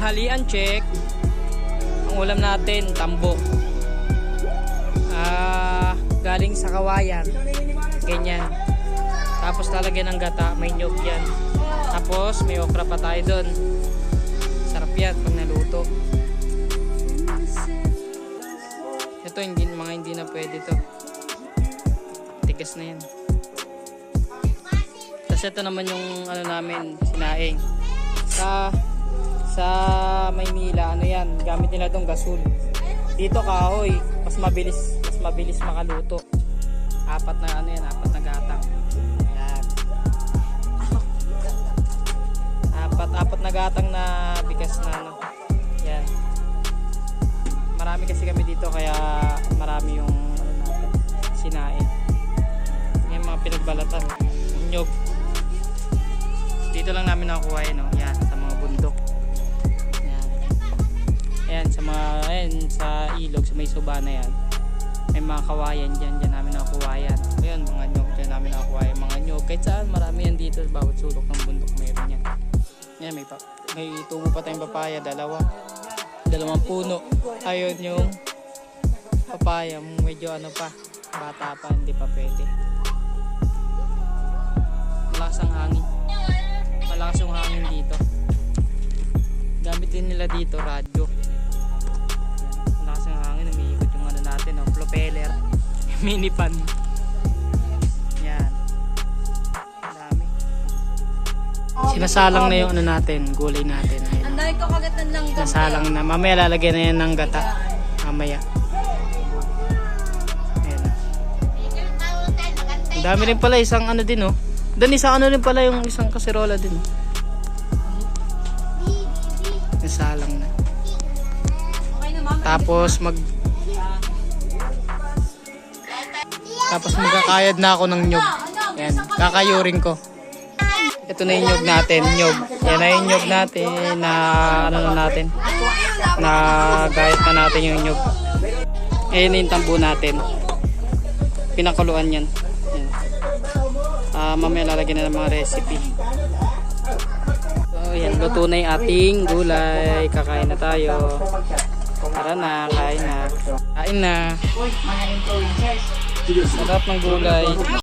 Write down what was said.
tanghalian check. Ang ulam natin, tambo. Galing sa kawayan. Ganyan. Tapos lalagyan ng gata, may nyog yan. Tapos may okra pa tayo doon. Sarap yan pag naluto. Ito hindi na pwede to. Tigas na yan. Tapos ito naman yung ano namin, sinaing. Sa Maynila, ano yan, gamit nila tong gasol. Dito kahoy, mas mabilis makaluto. Apat na gatang. Yan. Apat na gatang na bigas na ano. Yan. Marami kasi kami dito kaya marami yung ano natin, sinaing. Yan mga pinagbalatan, nyog. Dito lang namin nakuha yun, no? Yan, sa mga bundok. Yan. Ayan, sa ilog, sa may suba na yan. May mga kawayan dyan namin nakuha yan. Ayan, mga nyog dyan namin nakuha yan. Mga nyog, kahit saan marami yan dito. Bawat sulok ng bundok mayroon yan. Yan, may tubo pa tayong papaya, dalawang puno. Ayun yung papaya, medyo ano pa, bata pa, hindi pa pwede. Malakas ang hangin. Malakas yung hangin dito. Gamit din nila dito, radyo. Malakas yung hangin, umiikot yung ano natin, no? Propeller. Mini pan. Yan. Dami. Sinasalang na yung ano natin, gulay natin. Anday ko kagat ng langgam. Sinasalang na. Mamaya lalagyan na yan ng gata. Mamaya. Ayan. Ang dami rin pala, isang ano din, oh. Dan isang ano rin pala yung isang kaserola din. Nasalang na. Tapos magkakayad na ako ng nyog. Yan, kakayurin ko. Ito na yung nyog natin, nyog. Yan na yung nyog natin na ano na natin. Na gayat na natin yung nyog. Ayan na yung tambo natin. Pinakuluan yan. Mamaya lalagyan na ng mga recipe. So yan, luto na yung ating gulay. Kakain na tayo. Tara na, kain na. Kain na. Sarap ng gulay.